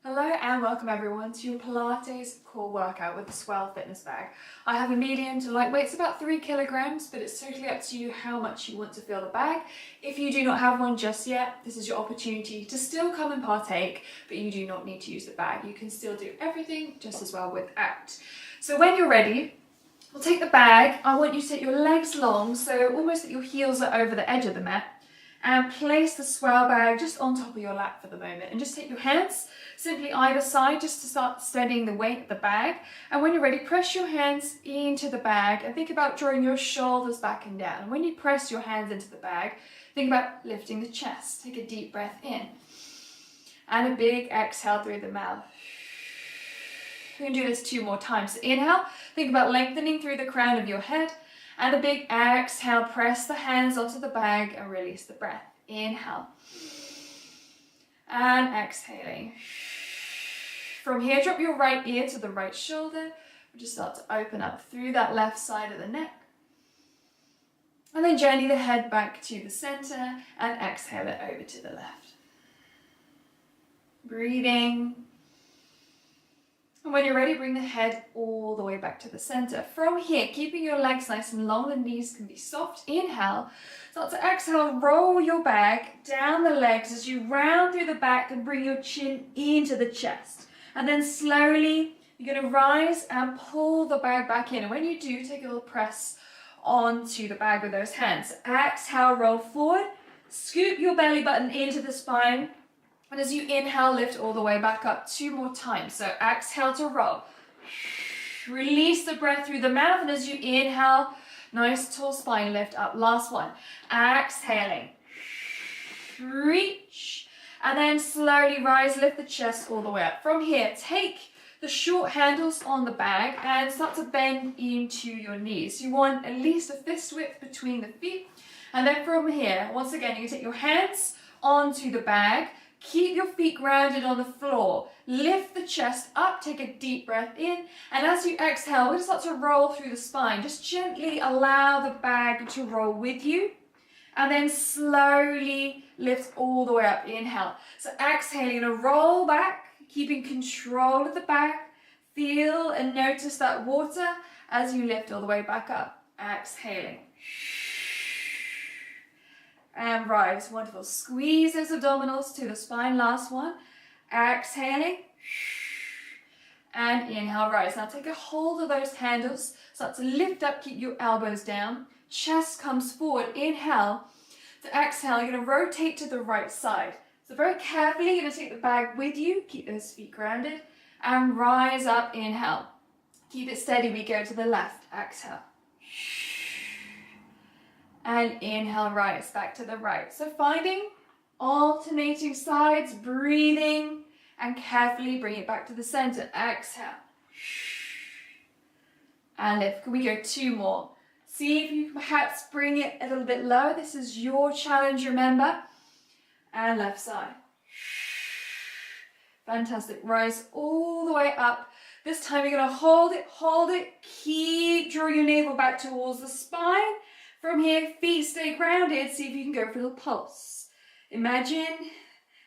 Hello and welcome everyone to your Pilates core workout with the Swell Fitness Bag. I have a medium to lightweight, it's about 3 kilograms, but it's totally up to you how much you want to fill the bag. If you do not have one just yet, this is your opportunity to still come and partake, but you do not need to use the bag. You can still do everything just as well without. So when you're ready, we'll take the bag. I want you to take your legs long, so almost that your heels are over the edge of the mat, and place the swell bag just on top of your lap for the moment, and just take your hands simply either side just to start steadying the weight of the bag. And when you're ready, press your hands into the bag and think about drawing your shoulders back and down. And when you press your hands into the bag, think about lifting the chest. Take a deep breath in and a big exhale through the mouth. You can do this 2 more times. So inhale, think about lengthening through the crown of your head, and a big exhale, press the hands onto the bag and release the breath. Inhale and exhaling. From here, drop your right ear to the right shoulder. Just start to open up through that left side of the neck. And then gently the head back to the center and exhale it over to the left. Breathing. And when you're ready, bring the head all the way back to the center. From here, keeping your legs nice and long, the knees can be soft. Inhale. Start to exhale, roll your bag down the legs as you round through the back and bring your chin into the chest. And then slowly, you're going to rise and pull the bag back in. And when you do, take a little press onto the bag with those hands. Exhale, roll forward. Scoop your belly button into the spine. And as you inhale, lift all the way back up 2 more times. So exhale to roll. Release the breath through the mouth. And as you inhale, nice tall spine lift up. Last one. Exhaling. Reach. And then slowly rise, lift the chest all the way up. From here, take the short handles on the bag and start to bend into your knees. You want at least a fist width between the feet. And then from here, once again, you can take your hands onto the bag. Keep your feet grounded on the floor. Lift the chest up, take a deep breath in. And as you exhale, we're going to start to roll through the spine. Just gently allow the bag to roll with you. And then slowly lift all the way up. Inhale. So exhaling, you're going to roll back, keeping control of the bag. Feel and notice that water as you lift all the way back up. Exhaling. And rise. Wonderful. Squeeze those abdominals to the spine. Last one. Exhaling. And inhale, rise. Now take a hold of those handles. Start to lift up, keep your elbows down. Chest comes forward. Inhale. To exhale, you're going to rotate to the right side. So very carefully, you're going to take the bag with you. Keep those feet grounded. And rise up. Inhale. Keep it steady. We go to the left. Exhale. And inhale, rise back to the right. So finding alternating sides, breathing, and carefully bring it back to the center. Exhale. And lift. Can we go 2 more? See if you can perhaps bring it a little bit lower. This is your challenge, remember. And left side. Fantastic. Rise all the way up. This time you're going to hold it. Keep drawing your navel back towards the spine. From here, feet stay grounded. See if you can go for a little pulse. Imagine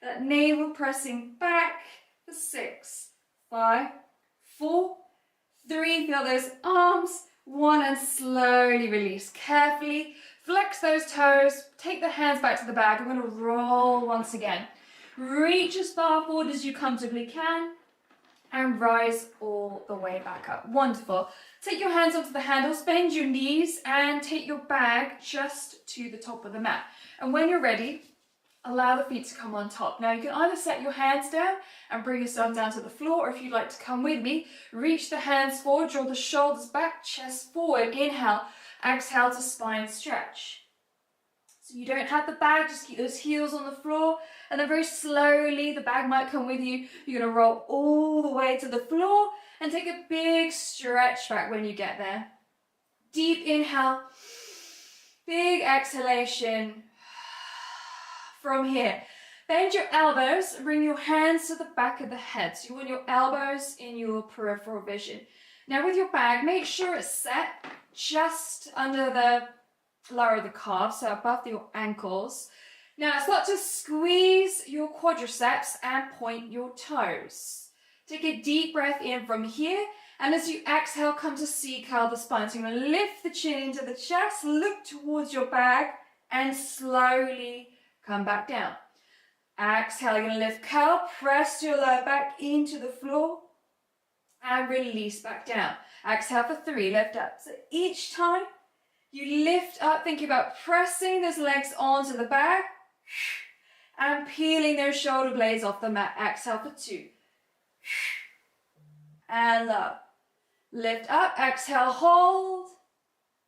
that navel pressing back for 6, 5, 4, 3. Feel those arms. 1, and slowly release. Carefully flex those toes. Take the hands back to the bag. I'm going to roll once again. Reach as far forward as you comfortably can. And rise all the way back up. Wonderful. Take your hands onto the handles, bend your knees, and take your bag just to the top of the mat. And when you're ready, allow the feet to come on top. Now you can either set your hands down and bring yourself down to the floor, or if you'd like to come with me, reach the hands forward, draw the shoulders back, chest forward. Inhale, exhale to spine stretch. So you don't have the bag, just keep those heels on the floor. And then very slowly, the bag might come with you. You're going to roll all the way to the floor and take a big stretch back when you get there. Deep inhale, big exhalation. From here, bend your elbows and bring your hands to the back of the head. So you want your elbows in your peripheral vision. Now with your bag, make sure it's set just under the lower of the calf, so above your ankles. Now start to squeeze your quadriceps and point your toes. Take a deep breath in from here, and as you exhale, come to C-curl the spine. So you're going to lift the chin into the chest, look towards your bag, and slowly come back down. Exhale, you're going to lift curl, press your lower back into the floor, and release back down. Exhale for 3, lift up. So each time you lift up, think about pressing those legs onto the bag and peeling those shoulder blades off the mat. Exhale for 2. And low. Lift up, exhale, hold,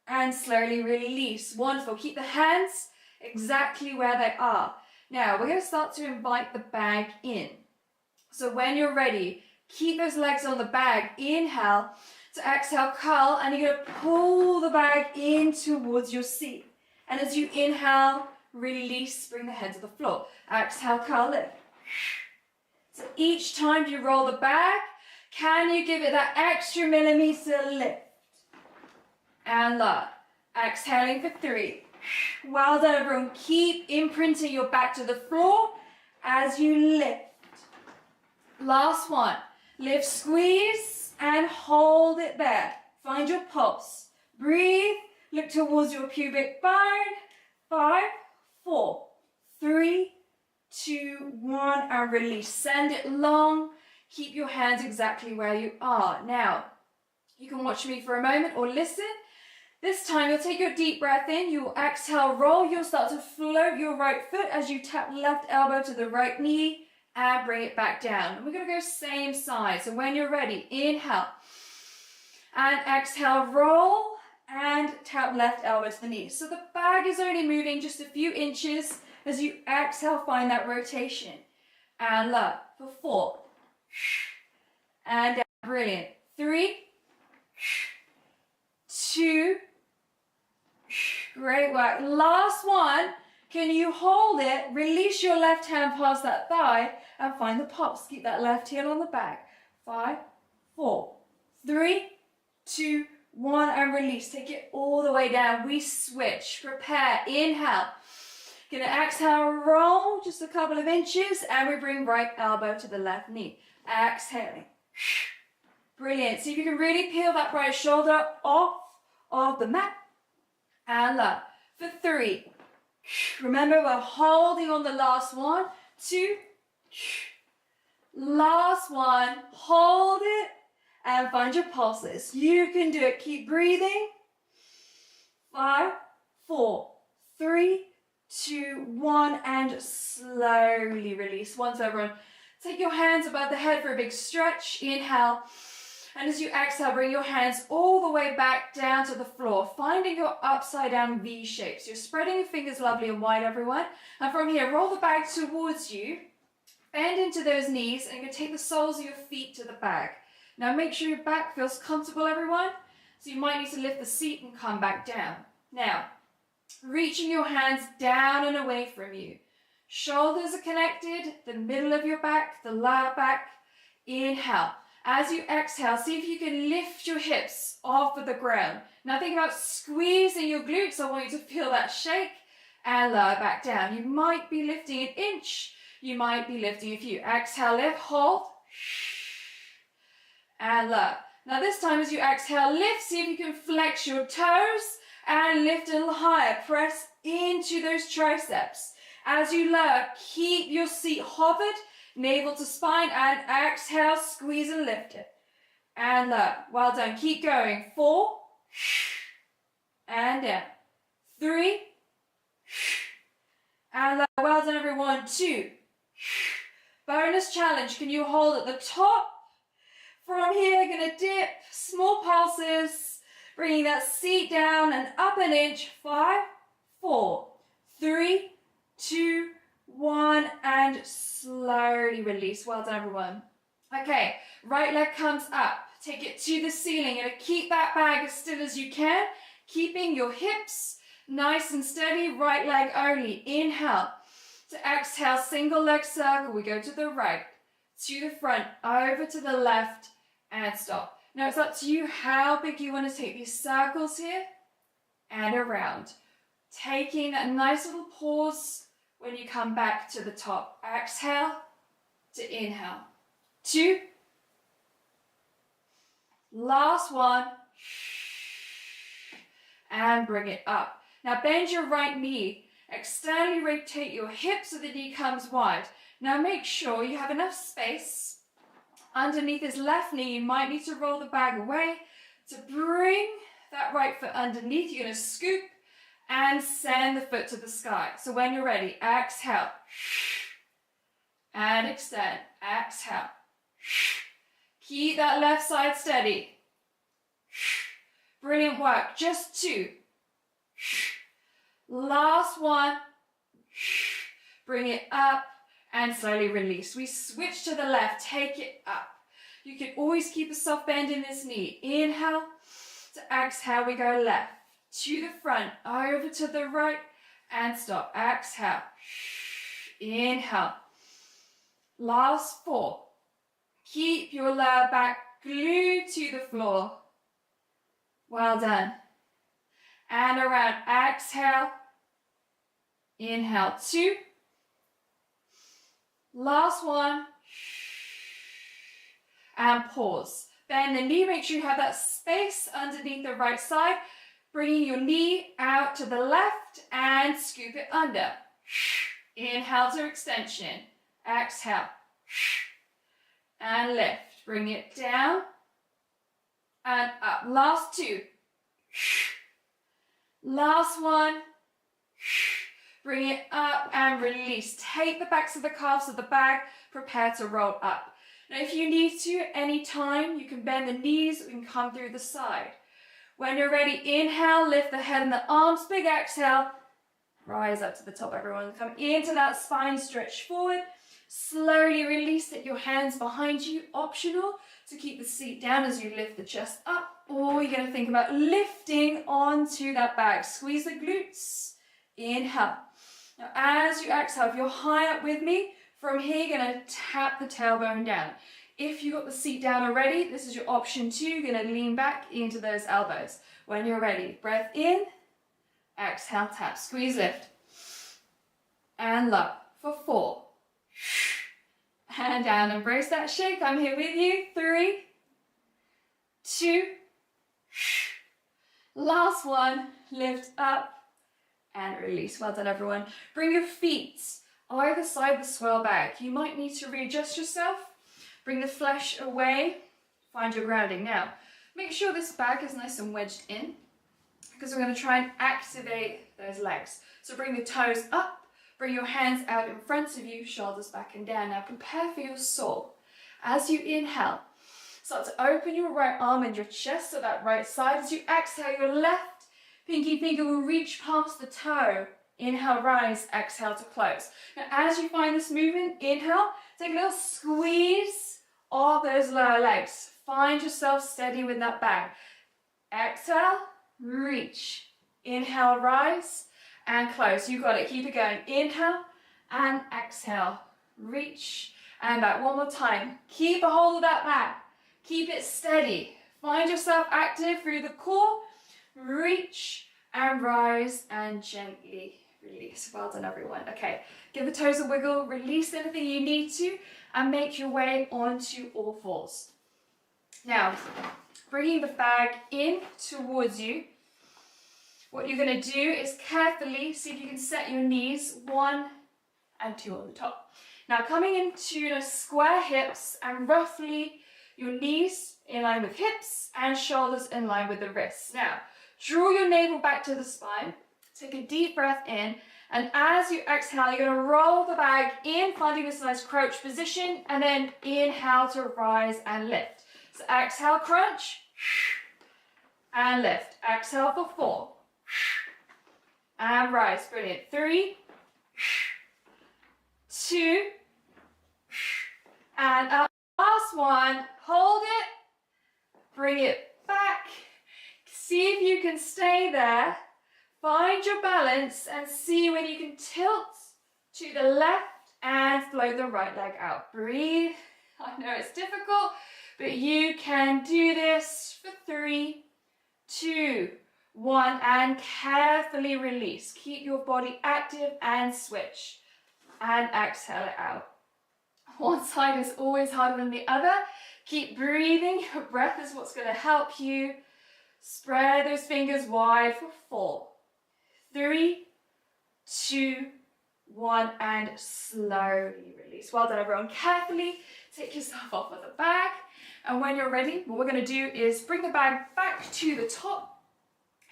and slowly release. Wonderful. Keep the hands exactly where they are. Now, we're going to start to invite the bag in. So when you're ready, keep those legs on the bag. Inhale to exhale, curl, and you're going to pull the bag in towards your seat. And as you inhale, release, bring the head to the floor. Exhale, curl, lift. So each time you roll the bag, can you give it that extra millimeter lift? And low. Exhaling for 3. Well done, everyone. Keep imprinting your back to the floor as you lift. Last one. Lift, squeeze, and hold it there. Find your pulse. Breathe. Look towards your pubic bone. 5, 4, 3, 2, 1, and release. Send it long. Keep your hands exactly where you are. Now, you can watch me for a moment or listen. This time, you'll take your deep breath in. You'll exhale, roll. You'll start to float your right foot as you tap left elbow to the right knee and bring it back down. And we're going to go same side. So when you're ready, inhale and exhale, roll and tap left elbow to the knee. So the bag is only moving just a few inches as you exhale, find that rotation. And low for 4. And down. Brilliant. 3, 2, great work. Last one. Can you hold it? Release your left hand past that thigh and find the pulse. Keep that left heel on the back. 5, 4, 3, 2, 1, and release. Take it all the way down. We switch. Prepare. Inhale. Gonna exhale, roll just a couple of inches, and we bring right elbow to the left knee. Exhaling. Brilliant. See if you can really peel that right shoulder off of the mat. And low. For 3. Remember, we're holding on the last one. 2. Last one. Hold it and find your pulses. You can do it. Keep breathing. 5, 4, 3, 2, 1, and slowly release. Once everyone, take your hands above the head for a big stretch. Inhale. And as you exhale, bring your hands all the way back down to the floor, finding your upside down V shape. So you're spreading your fingers lovely and wide, everyone. And from here, roll the bag towards you. Bend into those knees, and you're going to take the soles of your feet to the bag. Now make sure your back feels comfortable, everyone. So you might need to lift the seat and come back down. Now, reaching your hands down and away from you. Shoulders are connected, the middle of your back, the lower back. Inhale. As you exhale, see if you can lift your hips off of the ground. Now think about squeezing your glutes. I want you to feel that shake and lower back down. You might be lifting an inch. You might be lifting a few. Exhale, lift, hold, and lower. Now this time as you exhale, lift. See if you can flex your toes and lift a little higher. Press into those triceps. As you lower, keep your seat hovered. Navel to spine, and exhale, squeeze and lift it. And low. Well done. Keep going. 4. And down. 3. And low. Well done, everyone. 2. Bonus challenge. Can you hold at the top? From here, going to dip. Small pulses. Bringing that seat down and up an inch. 5, 4, 3, 2, 1, and slowly release. Well done, everyone. Okay, right leg comes up. Take it to the ceiling. You're going to keep that bag as still as you can, keeping your hips nice and steady. Right leg only. Inhale. To exhale, single leg circle. We go to the right, to the front, over to the left, and stop. Now it's up to you how big you want to take these circles here and around. Taking that nice little pause when you come back to the top. Exhale to inhale. 2. Last one. And bring it up. Now bend your right knee. Externally rotate your hips so the knee comes wide. Now make sure you have enough space underneath this left knee. You might need to roll the bag away to bring that right foot underneath. You're going to scoop and send the foot to the sky. So when you're ready, exhale and extend. Exhale. Keep that left side steady. Brilliant work. Just 2. Last one. Bring it up and slowly release. We switch to the left. Take it up. You can always keep a soft bend in this knee. Inhale to exhale. We go left to the front, over to the right, and stop. Exhale. Inhale. Last 4. Keep your lower back glued to the floor. Well done. And around. Exhale. Inhale. 2. Last one. And pause. Bend the knee. Make sure you have that space underneath the right side. Bringing your knee out to the left and scoop it under. Inhale to extension. Exhale. And lift. Bring it down and up. Last 2. Last one. Bring it up and release. Take the backs of the calves of the bag. Prepare to roll up. Now if you need to, any time, you can bend the knees. You can come through the side. When you're ready, inhale, lift the head and the arms. Big exhale. Rise up to the top, everyone. Come into that spine stretch forward. Slowly release it. Your hands behind you. Optional to keep the seat down as you lift the chest up. Or you're going to think about lifting onto that bag. Squeeze the glutes. Inhale. Now as you exhale, if you're high up with me, from here you're going to tap the tailbone down. If you got the seat down already, this is your option 2. You're going to lean back into those elbows. When you're ready, breath in, exhale, tap, squeeze, lift. And low for 4. And down, embrace that shake. I'm here with you. 3, 2, last one, lift up and release. Well done, everyone. Bring your feet either side the swell bag. You might need to readjust yourself. Bring the flesh away. Find your grounding. Now, make sure this bag is nice and wedged in because we're going to try and activate those legs. So bring the toes up. Bring your hands out in front of you, shoulders back and down. Now prepare for your soar. As you inhale, start to open your right arm and your chest, so that right side. As you exhale, your left pinky finger will reach past the toe. Inhale, rise, exhale to close. Now as you find this movement, inhale, take a little squeeze of those lower legs. Find yourself steady with that bag. Exhale, reach. Inhale, rise. And close. You got it. Keep it going. Inhale and exhale. Reach and back. One more time. Keep a hold of that back. Keep it steady. Find yourself active through the core. Reach and rise and gently release. Well done, everyone. Okay. Give the toes a wiggle. Release anything you need to and make your way onto all fours. Now, bringing the bag in towards you. What you're going to do is carefully see if you can set your knees 1 and 2 on the top. Now coming into square hips and roughly your knees in line with hips and shoulders in line with the wrists. Now draw your navel back to the spine. Take a deep breath in, and as you exhale, you're going to roll the bag in, finding this nice crouch position, and then inhale to rise and lift. So exhale, crunch, and lift. Exhale for 4. And rise. Brilliant. 3, 2, and up. Last one. Hold it. Bring it back. See if you can stay there. Find your balance and see when you can tilt to the left and float the right leg out. Breathe. I know it's difficult, but you can do this for 3, 2, 1, and carefully release. Keep your body active and switch. and exhale it out. One side is always harder than the other. Keep breathing. Your breath is what's going to help you. Spread those fingers wide for 4, 3, 2, 1, and slowly release. Well done, everyone. Carefully take yourself off of the bag. And when you're ready, what we're going to do is bring the bag back to the top.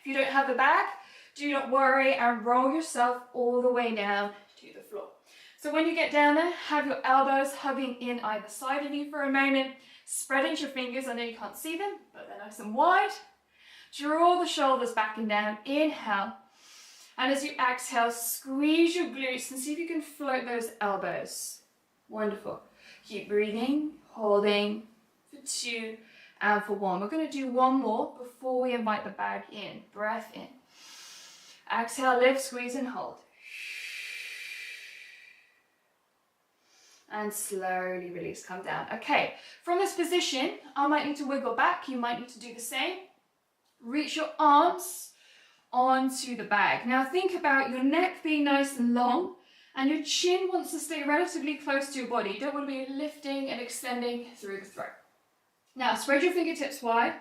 If you don't have the bag, do not worry and roll yourself all the way down to the floor. So when you get down there, have your elbows hugging in either side of you for a moment. Spread out your fingers. I know you can't see them, but they're nice and wide. Draw the shoulders back and down. Inhale. And as you exhale, squeeze your glutes and see if you can float those elbows. Wonderful. Keep breathing, holding for 2 and for 1. We're going to do one more before we invite the bag in. Breath in. Exhale, lift, squeeze and hold. And slowly release, come down. Okay, from this position, I might need to wiggle back. You might need to do the same. Reach your arms onto the bag. Now think about your neck being nice and long and your chin wants to stay relatively close to your body. You don't want to be lifting and extending through the throat. Now spread your fingertips wide.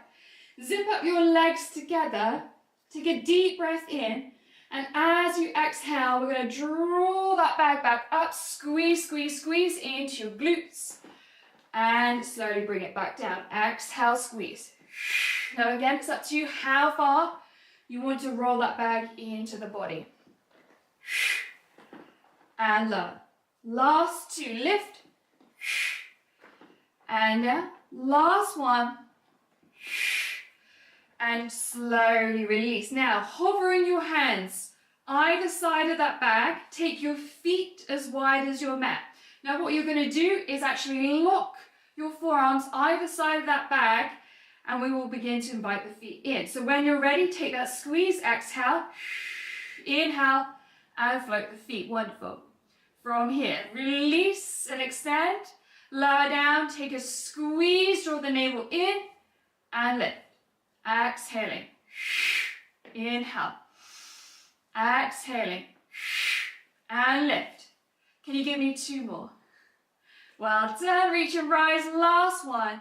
Zip up your legs together. Take a deep breath in. And as you exhale, we're going to draw that bag back up. Squeeze, squeeze, squeeze into your glutes. And slowly bring it back down. Exhale, squeeze. Now again, it's up to you how far you want to roll that bag into the body. And lower. Last 2, lift. And down. Last 1. And slowly release. Now, hovering your hands either side of that bag, take your feet as wide as your mat. Now, what you're going to do is actually lock your forearms either side of that bag, and we will begin to invite the feet in. So when you're ready, take that squeeze, exhale, inhale, and float the feet. Wonderful. From here, release and extend, lower down, take a squeeze, draw the navel in, and lift. Exhaling, inhale, exhaling, and lift. Can you give me 2 more? Well done, reach and rise, last 1.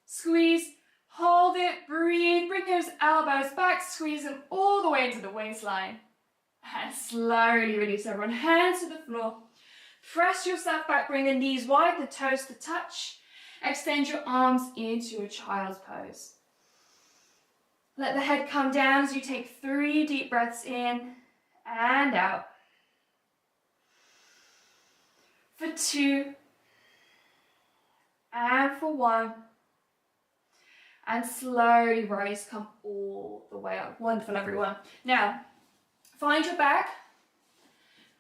Squeeze, hold it, breathe, bring those elbows back, squeeze them all the way into the waistline. And slowly release everyone, hands to the floor. Press yourself back, bring the knees wide, the toes to touch. Extend your arms into a child's pose. Let the head come down as you take 3 deep breaths in and out. For 2 and for 1. And slowly rise, come all the way up. Wonderful, everyone. Now, find your bag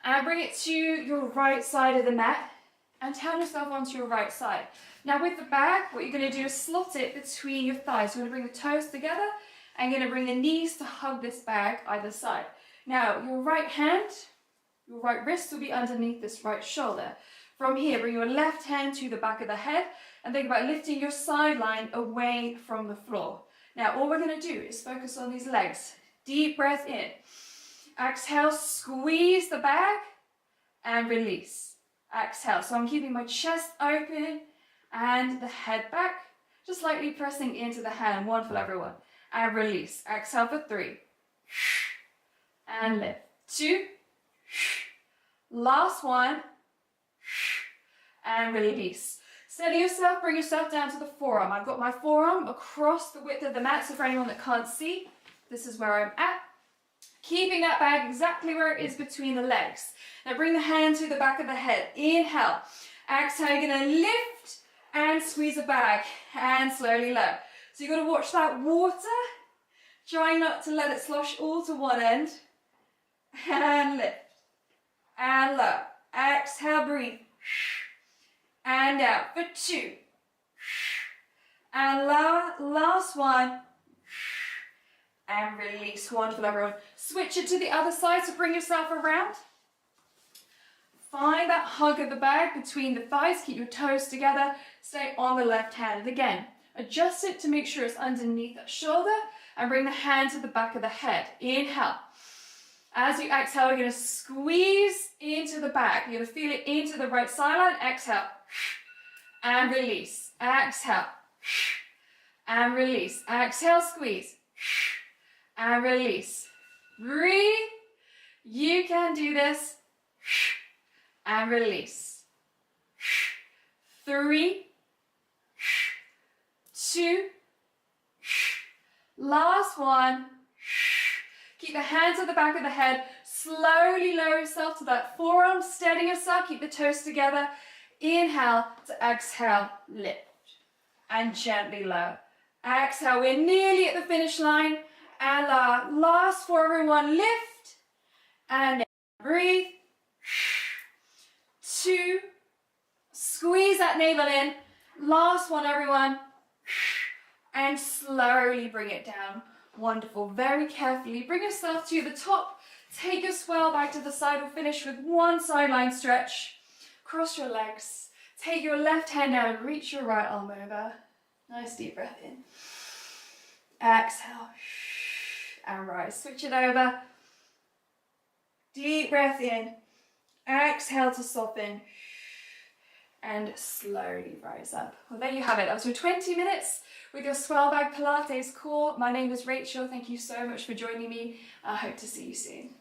and bring it to your right side of the mat and turn yourself onto your right side. Now with the bag, what you're going to do is slot it between your thighs. You're going to bring the toes together and you're going to bring the knees to hug this bag either side. Now your right hand, your right wrist will be underneath this right shoulder. From here, bring your left hand to the back of the head and think about lifting your sideline away from the floor. Now all we're going to do is focus on these legs. Deep breath in. Exhale, squeeze the bag and release. Exhale. So I'm keeping my chest open and the head back, just lightly pressing into the hand. Wonderful, everyone. And release. Exhale for 3. And lift. 2. Last 1. And release. Steady yourself, bring yourself down to the forearm. I've got my forearm across the width of the mat, so for anyone that can't see, this is where I'm at. Keeping that bag exactly where it is between the legs. Now bring the hand to the back of the head. Inhale. Exhale, you're going to lift and squeeze the bag and slowly lower. So you've got to watch that water. Try not to let it slosh all to one end. And lift. And lower. Exhale, breathe. And out for 2. And lower. Last 1. And release. Wonderful, everyone. Switch it to the other side, so bring yourself around. Find that hug of the bag between the thighs. Keep your toes together. Stay on the left hand. And again, adjust it to make sure it's underneath that shoulder and bring the hand to the back of the head. Inhale. As you exhale, you're going to squeeze into the back. You're going to feel it into the right sideline. Exhale. And release. Exhale. And release. Exhale, squeeze. And release. Breathe. You can do this. And release. 3, 2, last one. Keep the hands at the back of the head. Slowly lower yourself to that forearm. Steady yourself. Keep the toes together. Inhale to exhale. Lift. And gently lower. Exhale. We're nearly at the finish line. And last for everyone. Lift. And breathe. 2. Squeeze that navel in. Last one, everyone. And slowly bring it down. Wonderful. Very carefully. Bring yourself to the top. Take your swell back to the side. We'll finish with one sideline stretch. Cross your legs. Take your left hand down and reach your right arm over. Nice deep breath in. Exhale. And rise. Switch it over. Deep breath in. Exhale to soften. And slowly rise up. Well, there you have it. That was your 20 minutes with your Swell Bag Pilates core. My name is Rachel. Thank you so much for joining me. I hope to see you soon.